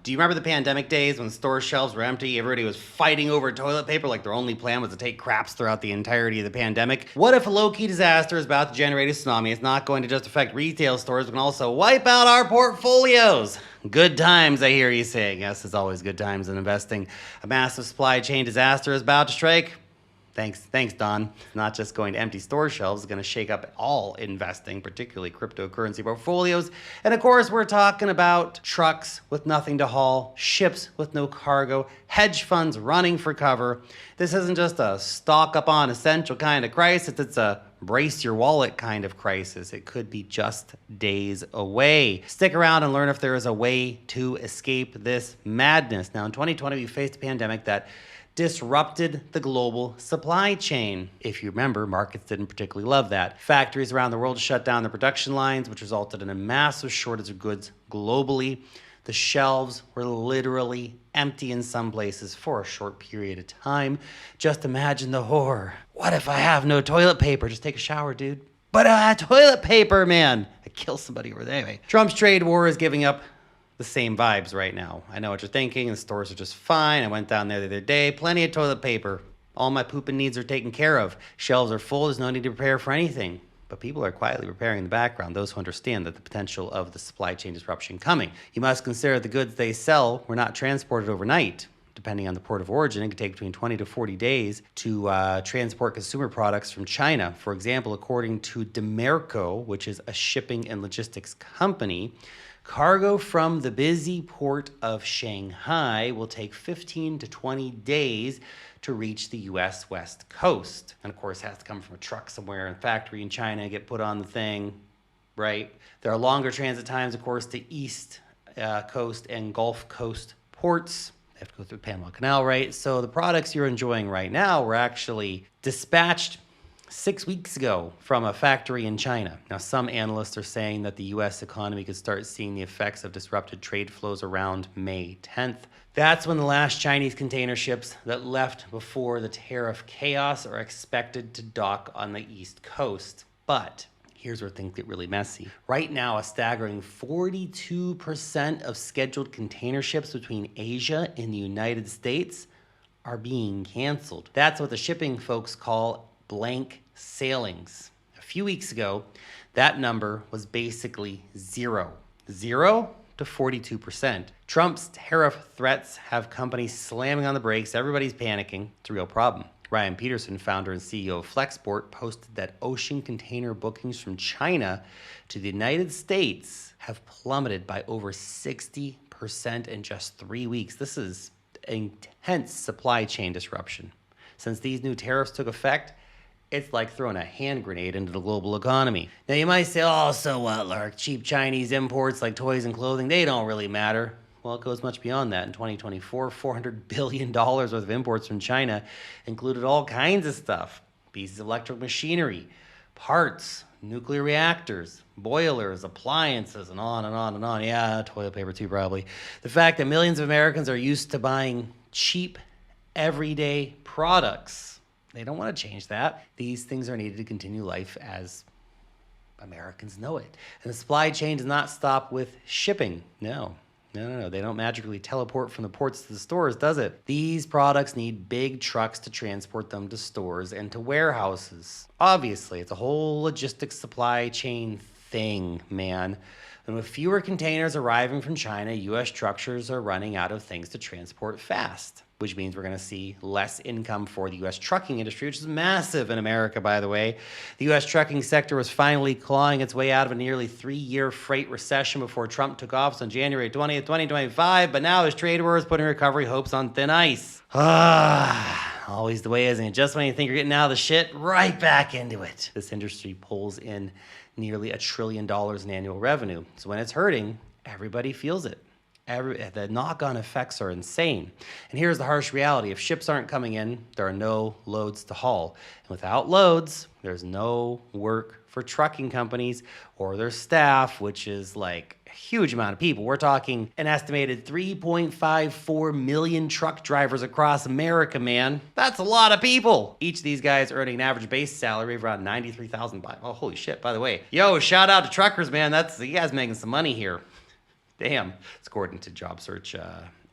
Do you remember the pandemic days when store shelves were empty? Everybody was fighting over toilet paper like their only plan was to take craps throughout the entirety of the pandemic. What if a low-key disaster is about to generate a tsunami? It's not going to just affect retail stores, but can also wipe out our portfolios. Good times, I hear you saying. Yes, it's always good times in investing. A massive supply chain disaster is about to strike. Thanks, Don. It's not just going to empty store shelves, it's going to shake up all investing, particularly cryptocurrency portfolios. And of course, we're talking about trucks with nothing to haul, ships with no cargo, hedge funds running for cover. This isn't just a stock up on essential kind of crisis, it's a brace your wallet kind of crisis. It could be just days away. Stick around and learn if there is a way to escape this madness. Now, in 2020, we faced a pandemic that disrupted the global supply chain. If you remember, markets didn't particularly love that. Factories around the world shut down their production lines, which resulted in a massive shortage of goods globally. The shelves were literally empty in some places for a short period of time. Just imagine the horror. What if I have no toilet paper? Just take a shower, dude. But toilet paper, man. I kill somebody over there. Anyway, Trump's trade war is giving up the same vibes right now. I know what you're thinking. The stores are just fine. I went down there the other day. Plenty of toilet paper. All my pooping needs are taken care of. Shelves are full. There's no need to prepare for anything. But people are quietly preparing in the background, those who understand that the potential of the supply chain disruption coming. You must consider the goods they sell were not transported overnight. Depending on the port of origin, it could take between 20 to 40 days to transport consumer products from China. For example, according to Demerco, which is a shipping and logistics company, cargo from the busy port of Shanghai will take 15 to 20 days to reach the U.S. West Coast. And of course, it has to come from a truck somewhere in a factory in China, get put on the thing, right? There are longer transit times, of course, to East Coast and Gulf Coast ports. They have to go through the Panama Canal, right? So the products you're enjoying right now were actually dispatched 6 weeks ago from a factory in China. Now, some analysts are saying that the U.S. economy could start seeing the effects of disrupted trade flows around May 10th. That's when the last Chinese container ships that left before the tariff chaos are expected to dock on the East Coast. But here's where things get really messy. Right now, a staggering 42% of scheduled container ships between Asia and the United States are being canceled. That's what the shipping folks call blank sailings. A few weeks ago, that number was basically zero to 42%. Trump's tariff threats have companies slamming on the brakes. Everybody's panicking. It's a real problem. Ryan Peterson, founder and CEO of Flexport, posted that ocean container bookings from China to the United States have plummeted by over 60% in just 3 weeks. This is intense supply chain disruption. Since these new tariffs took effect, it's like throwing a hand grenade into the global economy. Now you might say, oh, so what, Lark? Cheap Chinese imports like toys and clothing, they don't really matter. Well, it goes much beyond that. In 2024, $400 billion worth of imports from China included all kinds of stuff. Pieces of electric machinery, parts, nuclear reactors, boilers, appliances, and on and on and on. Yeah, toilet paper too, probably. The fact that millions of Americans are used to buying cheap, everyday products, they don't want to change that. These things are needed to continue life as Americans know it. And the supply chain does not stop with shipping. No. They don't magically teleport from the ports to the stores, does it? These products need big trucks to transport them to stores and to warehouses. Obviously, it's a whole logistics supply chain thing, man. And with fewer containers arriving from China, U.S. truckers are running out of things to transport fast, which means we're going to see less income for the U.S. trucking industry, which is massive in America, by the way. The U.S. trucking sector was finally clawing its way out of a nearly 3-year freight recession before Trump took office on January 20th, 2025, but now his trade war is putting recovery hopes on thin ice. Always the way, isn't it? Just when you think you're getting out of the shit, right back into it. This industry pulls in nearly $1 trillion in annual revenue. So when it's hurting, everybody feels it. The knock-on effects are insane. And here's the harsh reality. If ships aren't coming in, there are no loads to haul. And without loads, there's no work for trucking companies or their staff, which is like a huge amount of people. We're talking an estimated 3.54 million truck drivers across America, man. That's a lot of people. Each of these guys earning an average base salary of around $93,000. Oh, holy shit, by the way. Yo, shout out to truckers, man. You guys making some money here. Damn. It's according to job search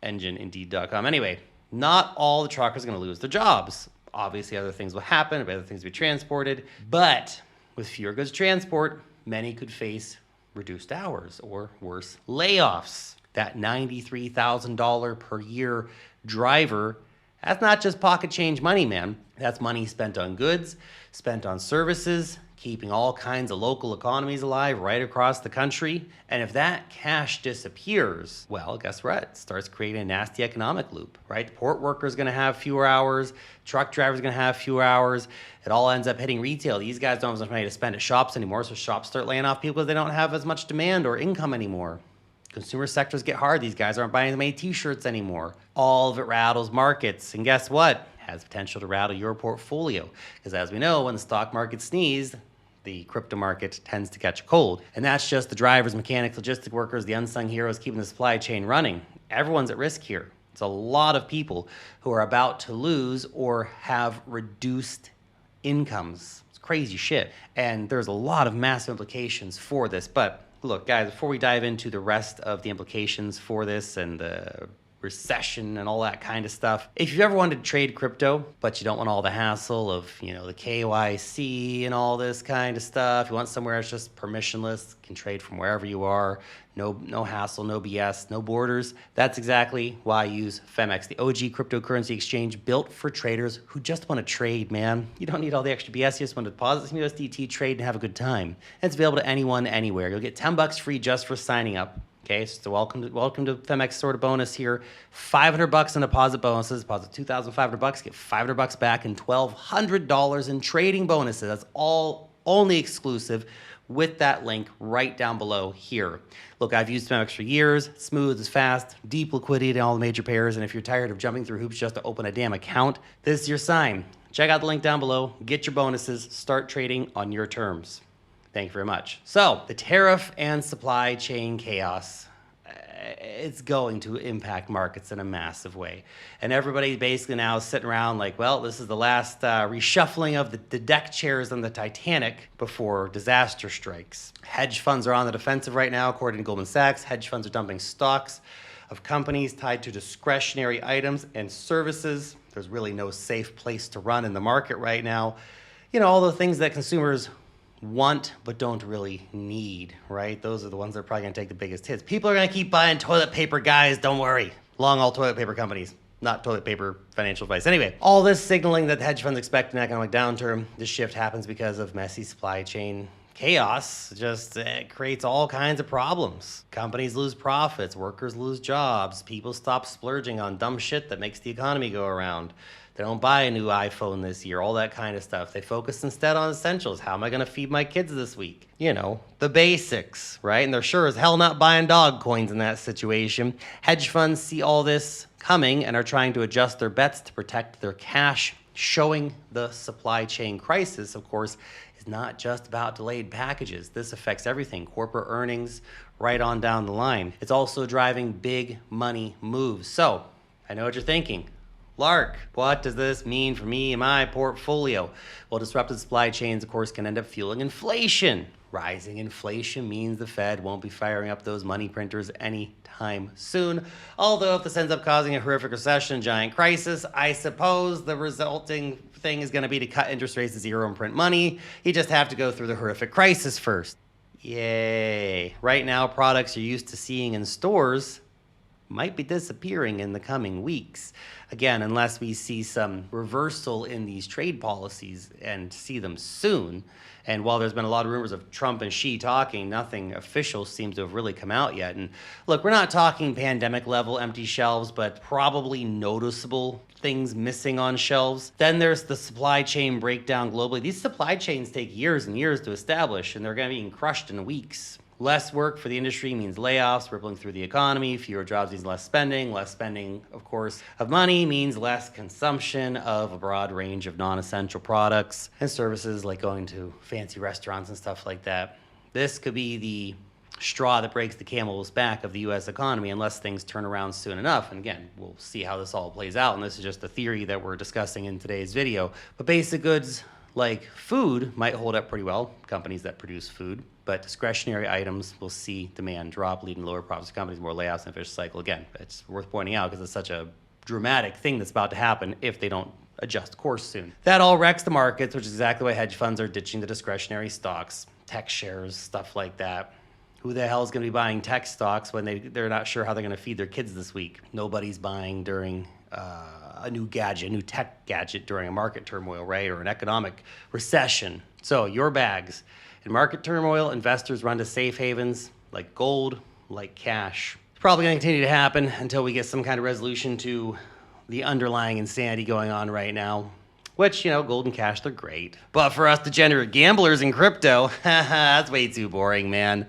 engine Indeed.com. Anyway, not all the truckers are going to lose their jobs. Obviously, other things will happen, other things will be transported. But with fewer goods transport, many could face reduced hours or worse, layoffs. That $93,000 per year driver, that's not just pocket change money, man. That's money spent on goods, spent on services, keeping all kinds of local economies alive right across the country. And if that cash disappears, well, guess what? It starts creating a nasty economic loop, right? The port worker's gonna have fewer hours, truck driver's gonna have fewer hours. It all ends up hitting retail. These guys don't have as much money to spend at shops anymore, so shops start laying off people because they don't have as much demand or income anymore. Consumer sectors get hard. These guys aren't buying as many t-shirts anymore. All of it rattles markets. And guess what? It has potential to rattle your portfolio. Because as we know, when the stock market sneezes, the crypto market tends to catch a cold. And that's just the drivers, mechanics, logistic workers, the unsung heroes keeping the supply chain running. Everyone's at risk here. It's a lot of people who are about to lose or have reduced incomes. It's crazy shit. And there's a lot of massive implications for this. But look, guys, before we dive into the rest of the implications for this and the recession and all that kind of stuff, if you've ever wanted to trade crypto, but you don't want all the hassle of, the KYC and all this kind of stuff, you want somewhere that's just permissionless, can trade from wherever you are, no hassle, no BS, no borders, that's exactly why I use Femex, the OG cryptocurrency exchange built for traders who just want to trade, man. You don't need all the extra BS, you just want to deposit some USDT, trade, and have a good time. And it's available to anyone, anywhere. You'll get $10 free just for signing up. Okay, so welcome to Femex sort of bonus here. $500 in deposit bonuses. Deposit $2,500, get $500 back and $1,200 in trading bonuses. That's all only exclusive with that link right down below here. Look, I've used Femex for years. It's smooth, it's fast, deep liquidity in all the major pairs. And if you're tired of jumping through hoops just to open a damn account, this is your sign. Check out the link down below. Get your bonuses. Start trading on your terms. Thank you very much. So the tariff and supply chain chaos, it's going to impact markets in a massive way. And everybody basically now is sitting around like, well, this is the last reshuffling of the deck chairs on the Titanic before disaster strikes. Hedge funds are on the defensive right now, according to Goldman Sachs. Hedge funds are dumping stocks of companies tied to discretionary items and services. There's really no safe place to run in the market right now. All the things that consumers want but don't really need, right? Those are the ones that are probably going to take the biggest hits. People are going to keep buying toilet paper, guys. Don't worry. Long all toilet paper companies, not toilet paper financial advice. Anyway, all this signaling that the hedge funds expect an economic downturn. This shift happens because of messy supply chain chaos. Just creates all kinds of problems. Companies lose profits, workers lose jobs, people stop splurging on dumb shit that makes the economy go around. They don't buy a new iPhone this year, all that kind of stuff. They focus instead on essentials. How am I going to feed my kids this week? The basics, right? And they're sure as hell not buying dog coins in that situation. Hedge funds see all this coming and are trying to adjust their bets to protect their cash, showing the supply chain crisis, of course, is not just about delayed packages. This affects everything, corporate earnings, right on down the line. It's also driving big money moves. So, I know what you're thinking. Lark, what does this mean for me and my portfolio? Well, disrupted supply chains, of course, can end up fueling inflation. Rising inflation means the Fed won't be firing up those money printers anytime soon. Although if this ends up causing a horrific recession, giant crisis, I suppose the resulting thing is going to be to cut interest rates to zero and print money. You just have to go through the horrific crisis first. Yay. Right now, products you're used to seeing in stores might be disappearing in the coming weeks. Again, unless we see some reversal in these trade policies and see them soon. And while there's been a lot of rumors of Trump and Xi talking, nothing official seems to have really come out yet. And look, we're not talking pandemic level empty shelves, but probably noticeable things missing on shelves. Then there's the supply chain breakdown globally. These supply chains take years and years to establish, and they're going to be crushed in weeks. Less work for the industry means layoffs rippling through the economy. Fewer jobs means less spending. Less spending, of course, of money means less consumption of a broad range of non-essential products and services like going to fancy restaurants and stuff like that. This could be the straw that breaks the camel's back of the U.S. economy unless things turn around soon enough. And again, we'll see how this all plays out. And this is just a theory that we're discussing in today's video. But basic goods like food might hold up pretty well, companies that produce food, but discretionary items will see demand drop, leading to lower profits for companies, more layoffs, and a vicious cycle. Again, it's worth pointing out because it's such a dramatic thing that's about to happen if they don't adjust course soon. That all wrecks the markets, which is exactly why hedge funds are ditching the discretionary stocks, tech shares, stuff like that. Who the hell is going to be buying tech stocks when they're not sure how they're going to feed their kids this week? Nobody's buying during a new tech gadget during a market turmoil, right? Or an economic recession. So your bags. In market turmoil, investors run to safe havens like gold, like cash. It's probably going to continue to happen until we get some kind of resolution to the underlying insanity going on right now. Which, gold and cash, they're great. But for us degenerate gamblers in crypto, that's way too boring, man.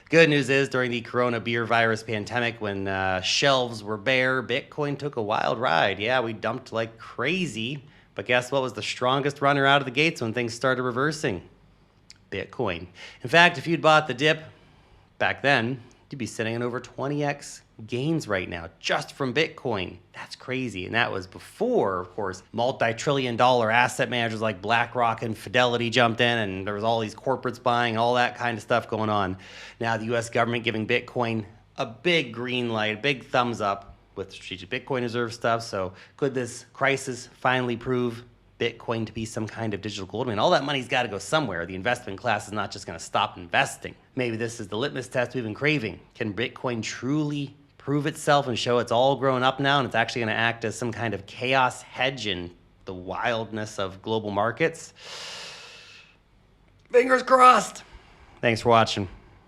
Good news is, during the coronavirus pandemic, when shelves were bare, Bitcoin took a wild ride. Yeah, we dumped like crazy. But guess what was the strongest runner out of the gates when things started reversing? Bitcoin. In fact, if you'd bought the dip back then, you'd be sitting in over 20x gains right now just from Bitcoin. That's crazy. And that was before, of course, multi-trillion-dollar asset managers like BlackRock and Fidelity jumped in, and there was all these corporates buying, all that kind of stuff going on. Now the US government giving Bitcoin a big green light, a big thumbs up with strategic Bitcoin reserve stuff. So could this crisis finally prove Bitcoin to be some kind of digital gold? I mean, all that money's got to go somewhere. The investment class is not just going to stop investing. Maybe this is the litmus test we've been craving. Can Bitcoin truly prove itself and show it's all grown up now and it's actually going to act as some kind of chaos hedge in the wildness of global markets? Fingers crossed. Thanks for watching.